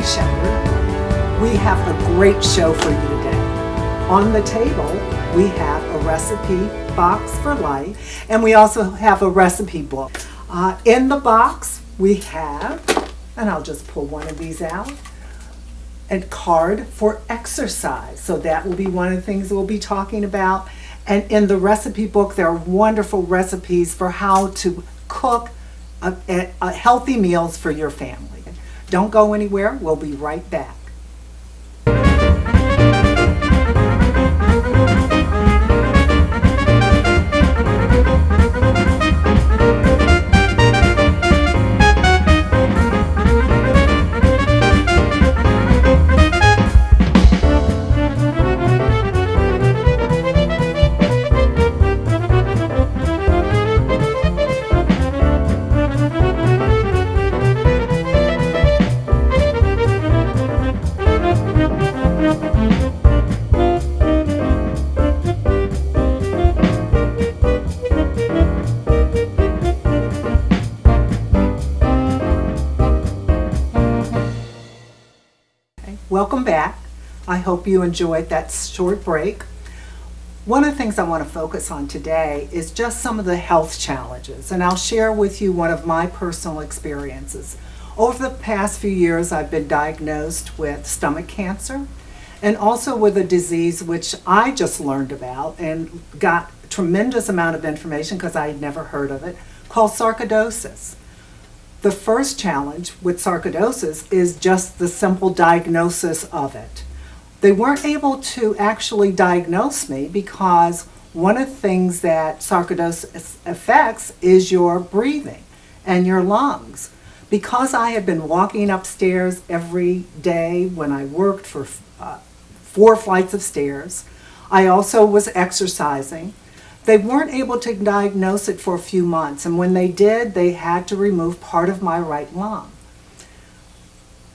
Shepherd. We have a great show for you today. On the table, we have a recipe box for life, and we also have a recipe book. In the box, we have, and I'll just pull one of these out, a card for exercise. So that will be one of the things we'll be talking about. And in the recipe book, there are wonderful recipes for how to cook healthy meals for your family. Don't go anywhere. We'll be right back. Welcome back. I hope you enjoyed that short break. One of the things I want to focus on today is just some of the health challenges, and I'll share with you one of my personal experiences. Over the past few years, I've been diagnosed with stomach cancer and also with a disease which I just learned about and got a tremendous amount of information because I had never heard of it, called sarcoidosis. The first challenge with sarcoidosis is just the simple diagnosis of it. They weren't able to actually diagnose me because one of the things that sarcoidosis affects is your breathing and your lungs. Because I had been walking upstairs every day when I worked for 4 flights of stairs, I also was exercising. They weren't able to diagnose it for a few months, and when they did, they had to remove part of my right lung.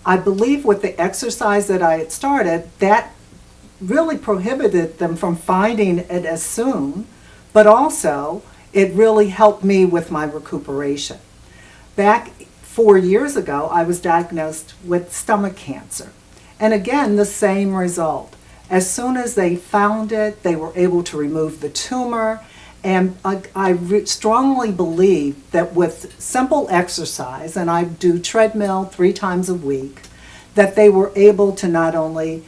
I believe with the exercise that I had started, that really prohibited them from finding it as soon, but also it really helped me with my recuperation. Back 4 years ago, I was diagnosed with stomach cancer, and again, the same result. As soon as they found it, they were able to remove the tumor, and I strongly believe that with simple exercise, and I do treadmill 3 times a week, that they were able to not only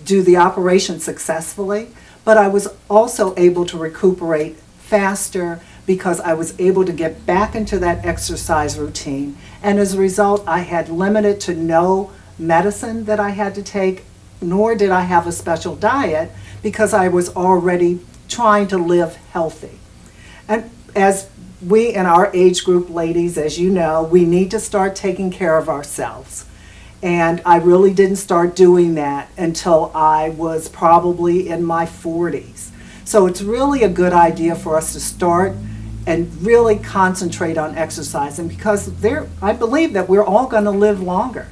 do the operation successfully, but I was also able to recuperate faster because I was able to get back into that exercise routine. And as a result, I had limited to no medicine that I had to take, nor did I have a special diet because I was already trying to live healthy. And as we in our age group, ladies, as you know, we need to start taking care of ourselves. And I really didn't start doing that until I was probably in my 40s. So it's really a good idea for us to start and really concentrate on exercising because I believe that we're all going to live longer.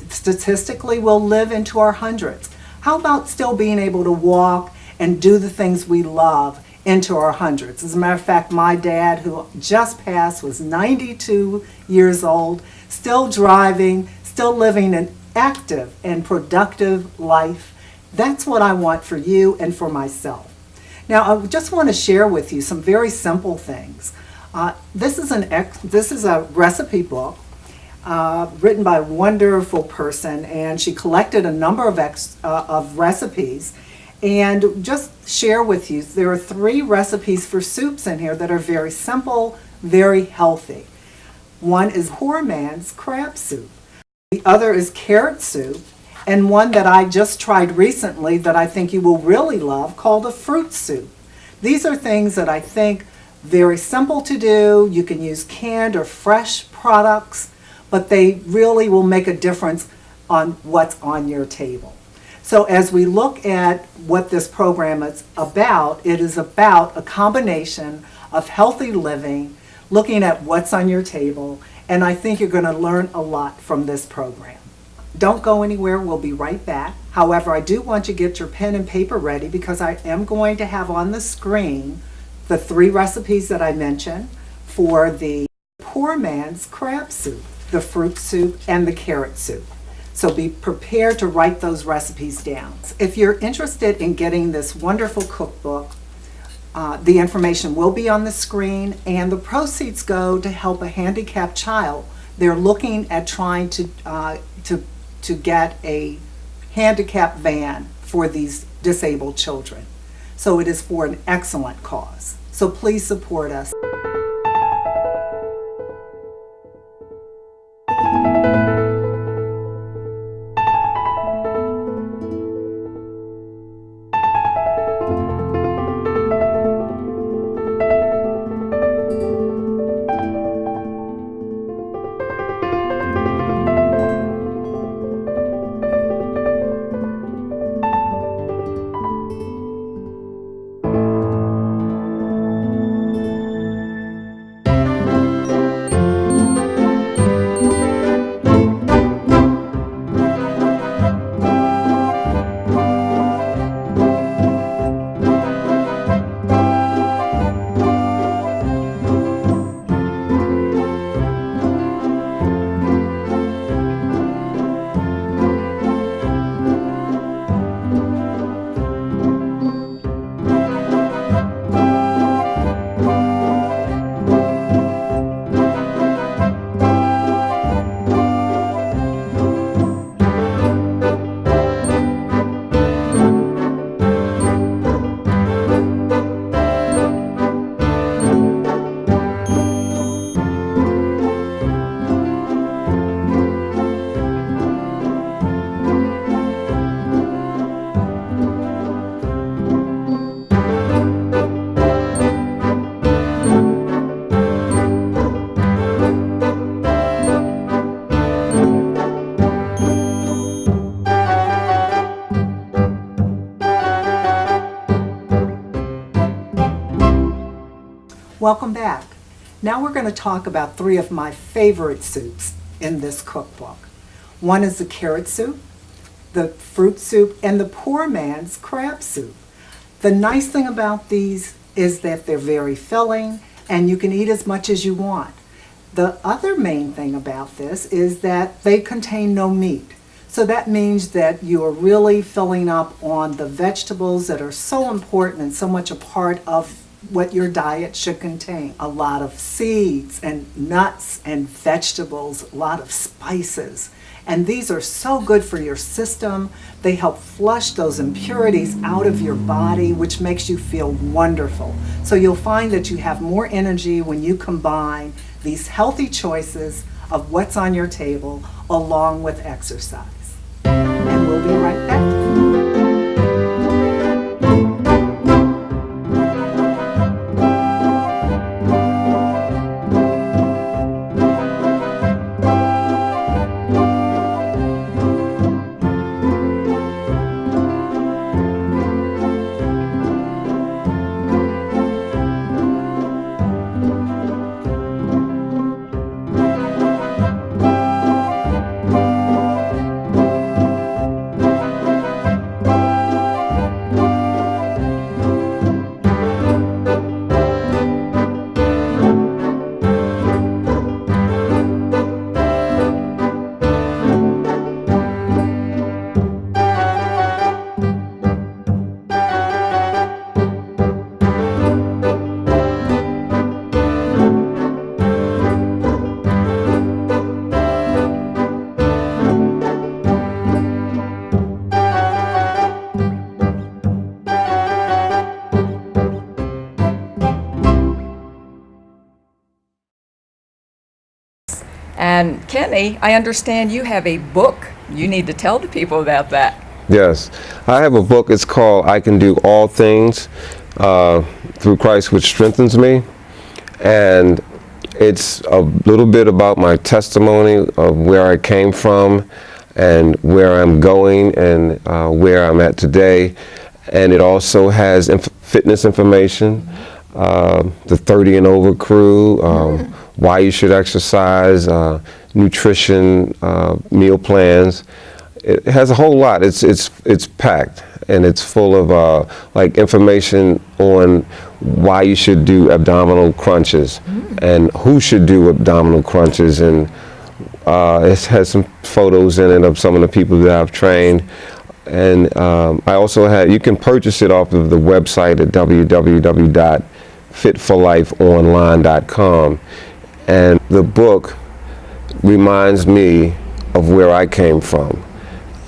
Statistically, we'll live into our hundreds. How about still being able to walk and do the things we love into our hundreds? As a matter of fact, my dad, who just passed, was 92 years old, still driving, still living an active and productive life. That's what I want for you and for myself. Now, I just want to share with you some very simple things. This is a recipe book written by a wonderful person, and she collected a number of recipes. And just share with you, there are 3 recipes for soups in here that are very simple, very healthy. One is poor man's crab soup. The other is carrot soup, and one that I just tried recently that I think you will really love called a fruit soup. These are things that I think very simple to do. You can use canned or fresh products, but they really will make a difference on what's on your table. So as we look at what this program is about, it is about a combination of healthy living, looking at what's on your table, and I think you're going to learn a lot from this program. Don't go anywhere, we'll be right back. However, I do want you to get your pen and paper ready because I am going to have on the screen the 3 recipes that I mentioned for the poor man's crab soup, the fruit soup, and the carrot soup. So be prepared to write those recipes down. If you're interested in getting this wonderful cookbook, the information will be on the screen, and the proceeds go to help a handicapped child. They're looking at trying to get a handicap van for these disabled children. So it is for an excellent cause. So please support us. Welcome back. Now we're going to talk about 3 of my favorite soups in this cookbook. One is the carrot soup, the fruit soup, and the poor man's crab soup. The nice thing about these is that they're very filling and you can eat as much as you want. The other main thing about this is that they contain no meat. So that means that you are really filling up on the vegetables that are so important and so much a part of what your diet should contain. A lot of seeds and nuts and vegetables, a lot of spices. And these are so good for your system. They help flush those impurities out of your body, which makes you feel wonderful. So you'll find that you have more energy when you combine these healthy choices of what's on your table along with exercise. And we'll be right back. And Kenny, I understand you have a book. You need to tell the people about that. Yes, I have a book. It's called I Can Do All Things Through Christ Which Strengthens Me. And it's a little bit about my testimony of where I came from and where I'm going and where I'm at today. And it also has fitness information, the 30 and over crew, why you should exercise, nutrition, meal plans. It has a whole lot. It's packed, and it's full of like information on why you should do abdominal crunches and who should do abdominal crunches, and it has some photos in it of some of the people that I've trained. And I also have, you can purchase it off of the website at www.fitforlifeonline.com. And the book reminds me of where I came from.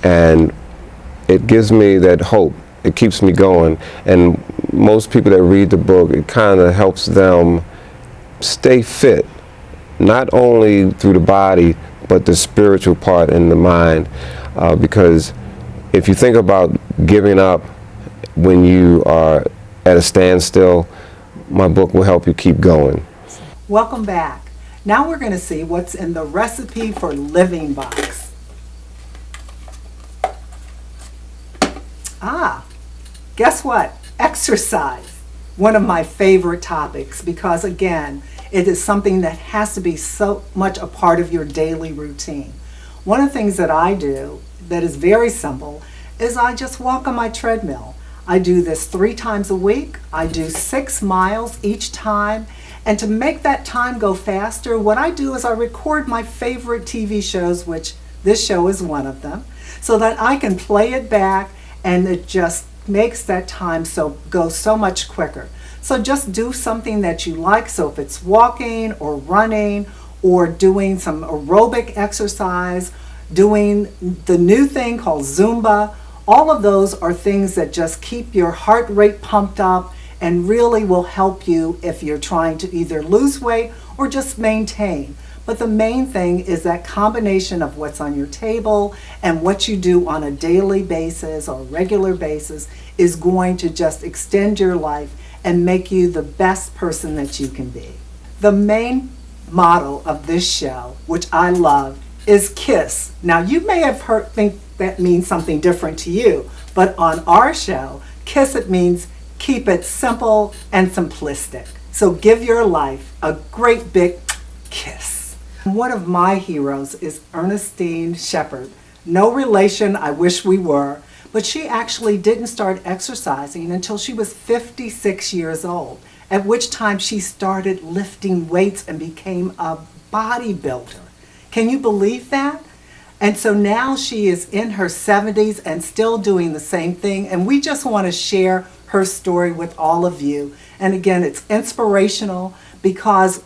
And it gives me that hope. It keeps me going. And most people that read the book, it kind of helps them stay fit, not only through the body, but the spiritual part and the mind. Because if you think about giving up when you are at a standstill, my book will help you keep going. Welcome back. Now we're going to see what's in the recipe for living box. Guess what? Exercise. One of my favorite topics, because again, it is something that has to be so much a part of your daily routine. One of the things that I do that is very simple is I just walk on my treadmill. I do this 3 times a week. I do 6 miles each time. And to make that time go faster, what I do is I record my favorite TV shows, which this show is one of them, so that I can play it back, and it just makes that time go so much quicker. So just do something that you like. So if it's walking or running or doing some aerobic exercise, doing the new thing called Zumba, all of those are things that just keep your heart rate pumped up and really will help you if you're trying to either lose weight or just maintain. But the main thing is that combination of what's on your table and what you do on a daily basis or regular basis is going to just extend your life and make you the best person that you can be. The main motto of this show, which I love, is KISS. Now you may have think that means something different to you, but on our show, KISS, it means keep it simple and simplistic. So give your life a great big kiss. One of my heroes is Ernestine Shepard. No relation, I wish we were, but she actually didn't start exercising until she was 56 years old, at which time she started lifting weights and became a bodybuilder. Can you believe that? And so now she is in her 70s and still doing the same thing, and we just want to share her story with all of you. And again, it's inspirational because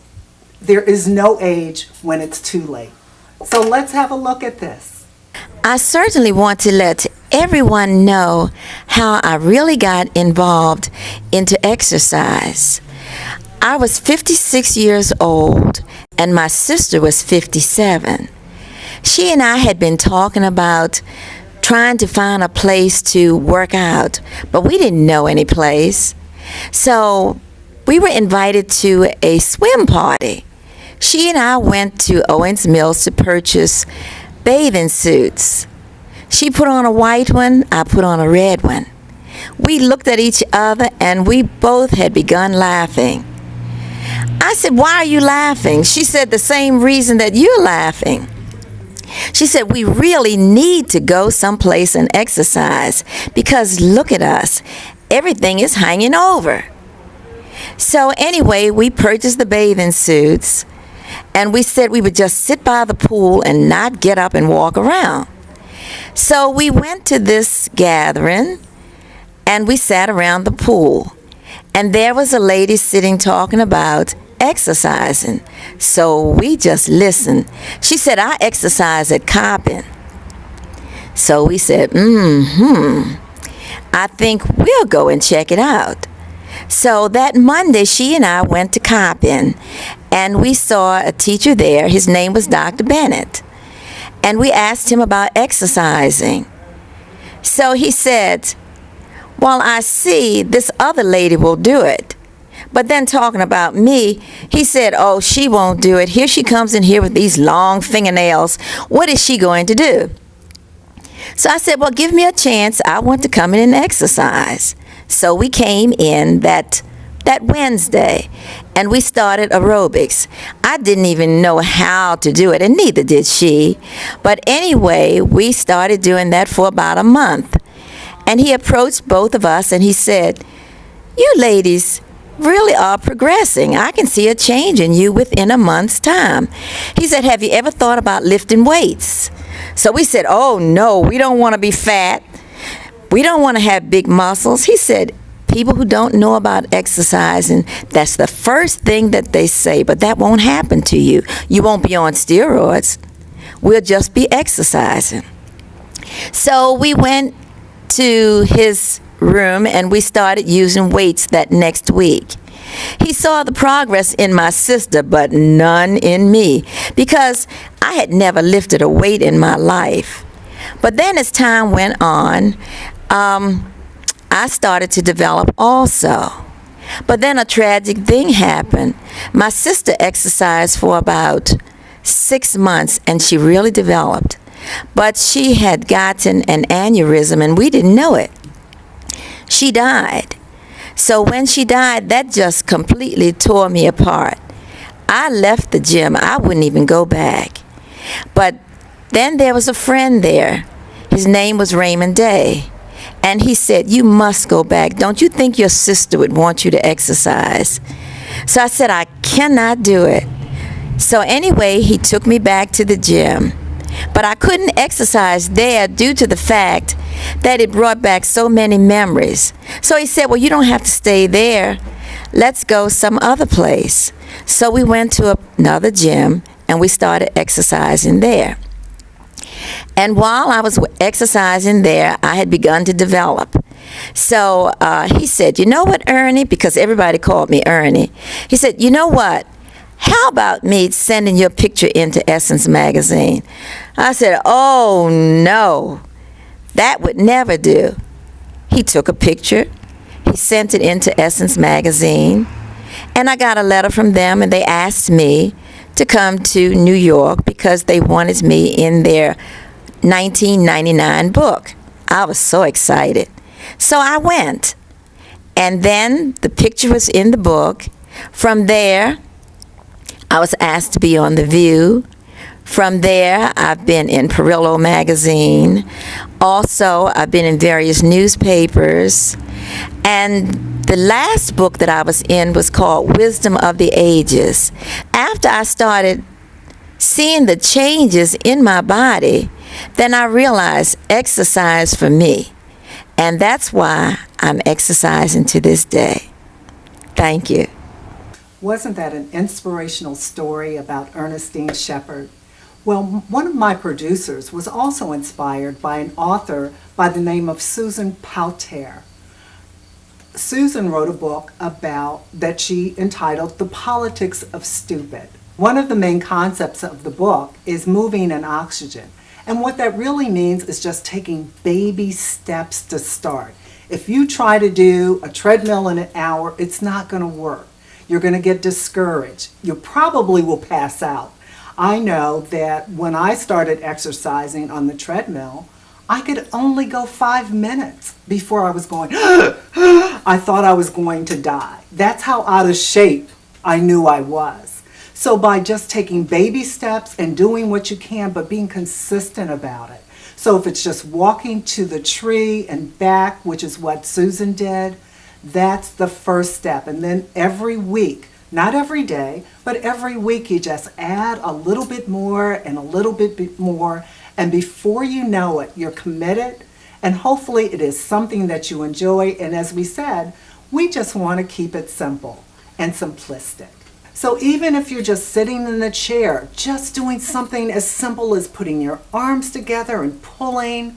there is no age when it's too late. So let's have a look at this. I certainly want to let everyone know how I really got involved into exercise. I was 56 years old and my sister was 57. She and I had been talking about trying to find a place to work out, but we didn't know any place. So we were invited to a swim party. She and I went to Owens Mills to purchase bathing suits. She put on a white one, I put on a red one. We looked at each other and we both had begun laughing. I said, "Why are you laughing?" She said, "The same reason that you're laughing." She said, "We really need to go someplace and exercise because look at us. Everything is hanging over." So anyway, we purchased the bathing suits and we said we would just sit by the pool and not get up and walk around. So we went to this gathering and we sat around the pool. And there was a lady sitting talking about exercising. So we just listened. She said, "I exercise at Coppin." So we said, I think we'll go and check it out. So that Monday, she and I went to Coppin, and we saw a teacher there. His name was Dr. Bennett. And we asked him about exercising. So he said, "Well, I see this other lady will do it." But then talking about me, he said, "Oh, she won't do it. Here she comes in here with these long fingernails. What is she going to do?" So I said, "Well, give me a chance. I want to come in and exercise." So we came in that Wednesday, and we started aerobics. I didn't even know how to do it, and neither did she. But anyway, we started doing that for about a month. And he approached both of us and he said, "You ladies really are progressing. I can see a change in you within a month's time." He said, "Have you ever thought about lifting weights?" So we said, "Oh no, we don't want to be fat. We don't want to have big muscles." He said, "People who don't know about exercising, that's the first thing that they say, but that won't happen to you. You won't be on steroids. We'll just be exercising." So we went to his room and we started using weights that next week. He saw the progress in my sister, but none in me, because I had never lifted a weight in my life. But then as time went on, I started to develop also. But then a tragic thing happened. My sister exercised for about 6 months and she really developed. But she had gotten an aneurysm and we didn't know it. She died. So when she died, that just completely tore me apart. I left the gym. I wouldn't even go back. But then there was a friend there. His name was Raymond Day. And he said, "You must go back. Don't you think your sister would want you to exercise?" So I said, "I cannot do it." So anyway, he took me back to the gym. But I couldn't exercise there due to the fact that it brought back so many memories. So he said, "Well, you don't have to stay there. Let's go some other place." So we went to another gym and we started exercising there. And while I was exercising there, I had begun to develop. So he said, "You know what, Ernie?" Because everybody called me Ernie. He said, "You know what? How about me sending your picture into Essence magazine?" I said, "Oh, no, that would never do." He took a picture. He sent it into Essence magazine. And I got a letter from them, and they asked me to come to New York because they wanted me in their 1999 book. I was so excited. So I went. And then the picture was in the book. From there, I was asked to be on The View. From there, I've been in Perillo magazine. Also, I've been in various newspapers. And the last book that I was in was called Wisdom of the Ages. After I started seeing the changes in my body, then I realized exercise for me. And that's why I'm exercising to this day. Thank you. Wasn't that an inspirational story about Ernestine Shepherd? Well, one of my producers was also inspired by an author by the name of Susan Powter. Susan wrote a book that she entitled The Politics of Stupid. One of the main concepts of the book is moving in oxygen. And what that really means is just taking baby steps to start. If you try to do a treadmill in an hour, it's not going to work. You're going to get discouraged. You probably will pass out. I know that when I started exercising on the treadmill, I could only go 5 minutes before I was going, I thought I was going to die. That's how out of shape I knew I was. So by just taking baby steps and doing what you can, but being consistent about it. So if it's just walking to the tree and back, which is what Susan did, that's the first step. And then every week, not every day, but every week you just add a little bit more and a little bit more. And before you know it, you're committed. And hopefully it is something that you enjoy. And as we said, we just want to keep it simple and simplistic. So even if you're just sitting in the chair, just doing something as simple as putting your arms together and pulling,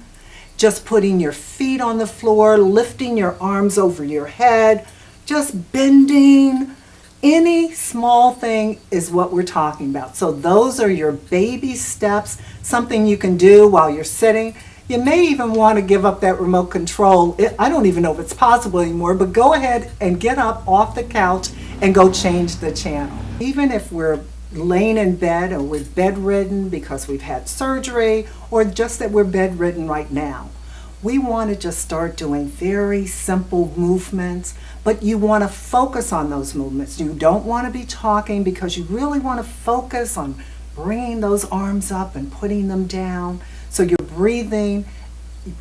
just putting your feet on the floor, lifting your arms over your head, just bending, any small thing is what we're talking about. So those are your baby steps, something you can do while you're sitting. You may even want to give up that remote control. I don't even know if it's possible anymore, but go ahead and get up off the couch and go change the channel. Even if we're laying in bed or we're bedridden because we've had surgery, or just that we're bedridden right now, we want to just start doing very simple movements, but you want to focus on those movements. You don't want to be talking because you really want to focus on bringing those arms up and putting them down. So you're breathing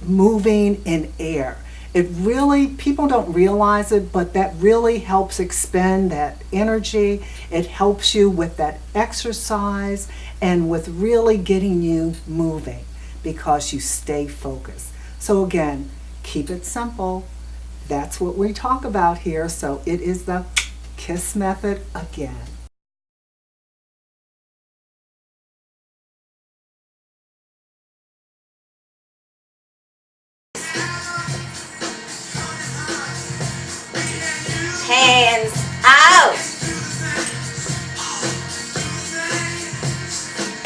moving in air. It really, people don't realize it, but that really helps expend that energy. It helps you with that exercise and with really getting you moving because you stay focused. So again, keep it simple. That's what we talk about here. So it is the KISS method again. Hands out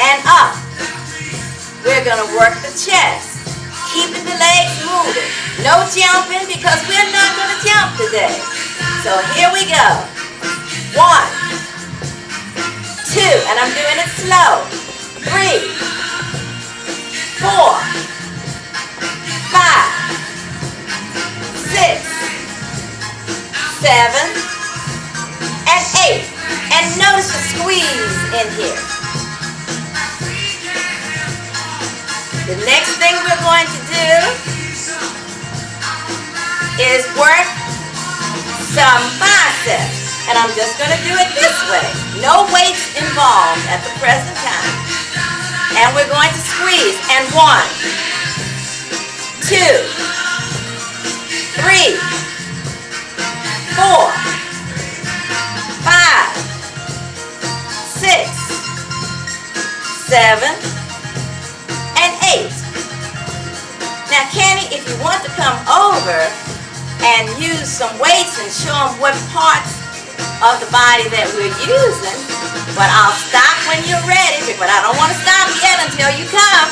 and up. We're going to work the chest, keeping the legs moving. No jumping because we're not going to jump today. So here we go. 1, 2, and I'm doing it slow. 3, 4, 5, 6, 7, and 8. And notice the squeeze in here. The next thing we're going to do is work some biceps. And I'm just going to do it this way. No weights involved at the present time. And we're going to squeeze. And 1, 2, 3, 4, 5, 6, 7, and 8. Now, Kenny, if you want to come over and use some weights and show them what parts of the body that we're using, but I'll stop when you're ready, but I don't want to stop yet until you come.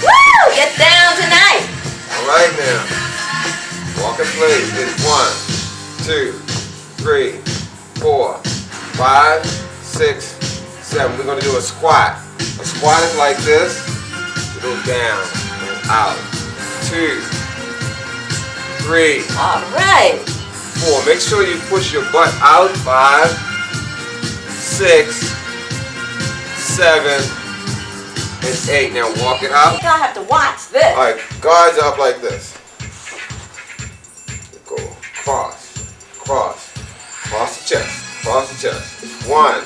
Woo! Get down tonight. All right now. Walk in place. It's 1, 2, 3, 4, 5, 6, 7. We're going to do a squat. A squat is like this. You go down and out. 2, 3, All right. 4. Make sure you push your butt out. 5, 6, 7, and 8. Now walk it out. You're going to have to watch this. All right, guards up like this. Go cross, cross, cross the chest, cross the chest. 1,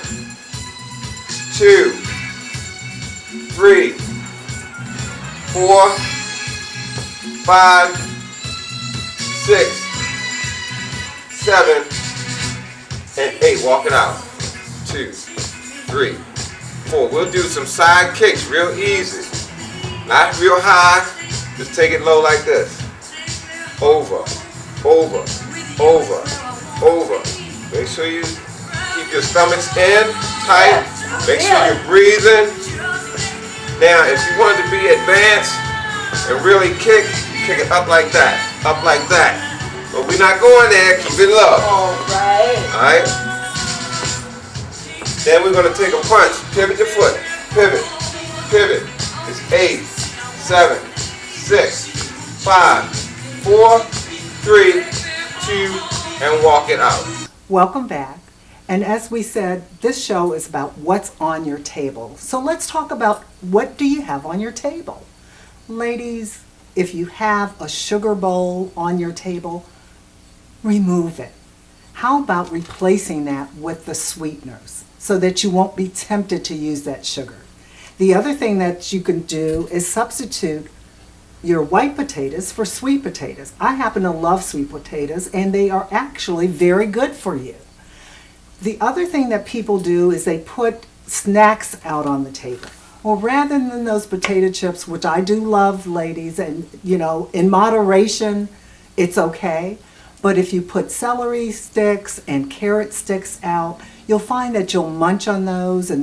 2, 3, 4, 5, 6, 7, and 8. Walk it out. 2, 3, 4. We'll do some side kicks real easy. Not real high, just take it low like this. Over, over, over, over. Make sure you keep your stomachs in, tight. Make sure you're breathing. Now, if you want to be advanced and really kick it up like that, up like that. But we're not going there, keep it low. All right. Alright? Then we're going to take a punch, pivot your foot, pivot, pivot. It's 8, 7, 6, 5, 4, 3, 2, and walk it out. Welcome back. And as we said, this show is about what's on your table. So let's talk about what do you have on your table. Ladies, if you have a sugar bowl on your table, remove it. How about replacing that with the sweeteners so that you won't be tempted to use that sugar? The other thing that you can do is substitute your white potatoes for sweet potatoes. I happen to love sweet potatoes, and they are actually very good for you. The other thing that people do is they put snacks out on the table. Well, rather than those potato chips, which I do love, ladies, and in moderation, it's okay. But if you put celery sticks and carrot sticks out, you'll find that you'll munch on those and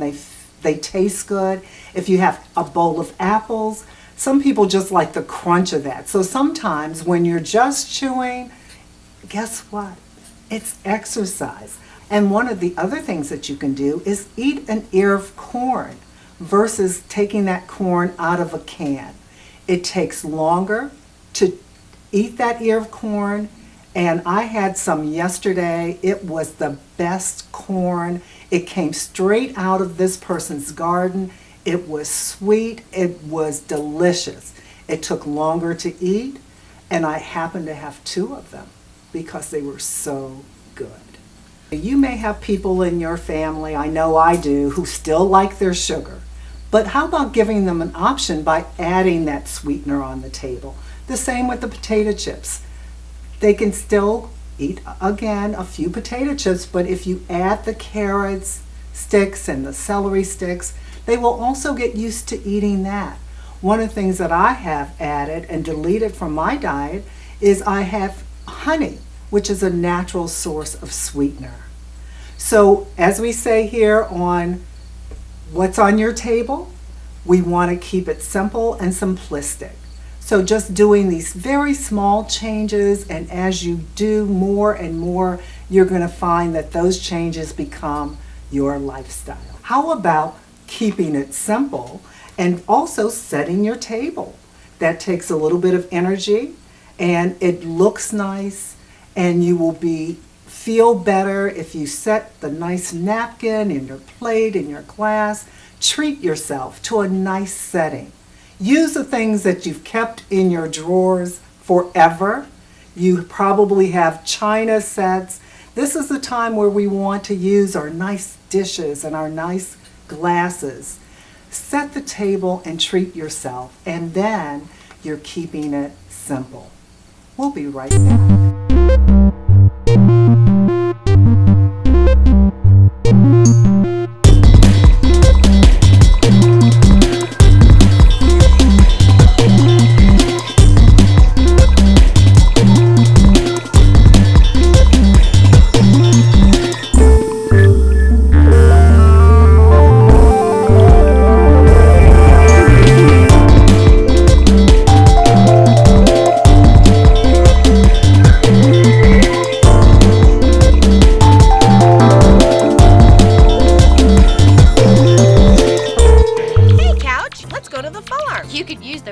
they taste good. If you have a bowl of apples, some people just like the crunch of that. So sometimes when you're just chewing, guess what? It's exercise. And one of the other things that you can do is eat an ear of corn versus taking that corn out of a can. It takes longer to eat that ear of corn, And I had some yesterday. It was the best corn. It came straight out of this person's garden. It was sweet. It was delicious. It took longer to eat, and I happened to have 2 of them because they were so good. You may have people in your family, I know I do, who still like their sugar. But how about giving them an option by adding that sweetener on the table? The same with the potato chips. They can still eat, again, a few potato chips, but if you add the carrots sticks and the celery sticks, they will also get used to eating that. One of the things that I have added and deleted from my diet is I have honey, which is a natural source of sweetener. So as we say here on What's on Your Table, we want to keep it simple and simplistic. So just doing these very small changes, and as you do more and more, you're going to find that those changes become your lifestyle. How about keeping it simple and also setting your table? That takes a little bit of energy, and it looks nice, and you will feel better if you set the nice napkin in your plate, in your glass. Treat yourself to a nice setting. Use the things that you've kept in your drawers forever. You probably have china sets. This is the time where we want to use our nice dishes and our nice glasses. Set the table and treat yourself, and then you're keeping it simple. We'll be right back.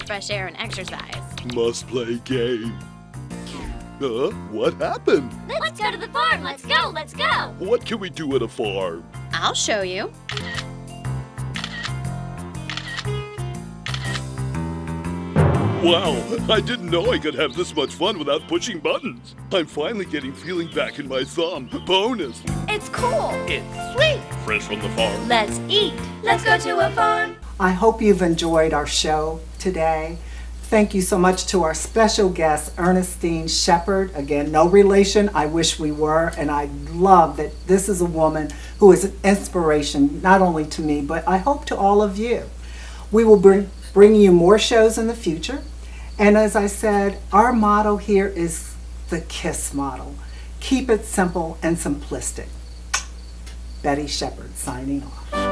Fresh air and exercise. Must play game. What happened? Let's go to the farm. Let's go. Let's go. What can we do at a farm? I'll show you. Wow, I didn't know I could have this much fun without pushing buttons. I'm finally getting feeling back in my thumb. Bonus. It's cool. It's sweet. Fresh from the farm. Let's eat. Let's go to a farm. I hope you've enjoyed our show today. Thank you so much to our special guest, Ernestine Shepard. Again, no relation. I wish we were, and I love that this is a woman who is an inspiration, not only to me, but I hope to all of you. We will bring you more shows in the future. And as I said, our motto here is the KISS model. Keep it simple and simplistic. Betty Shepard signing off.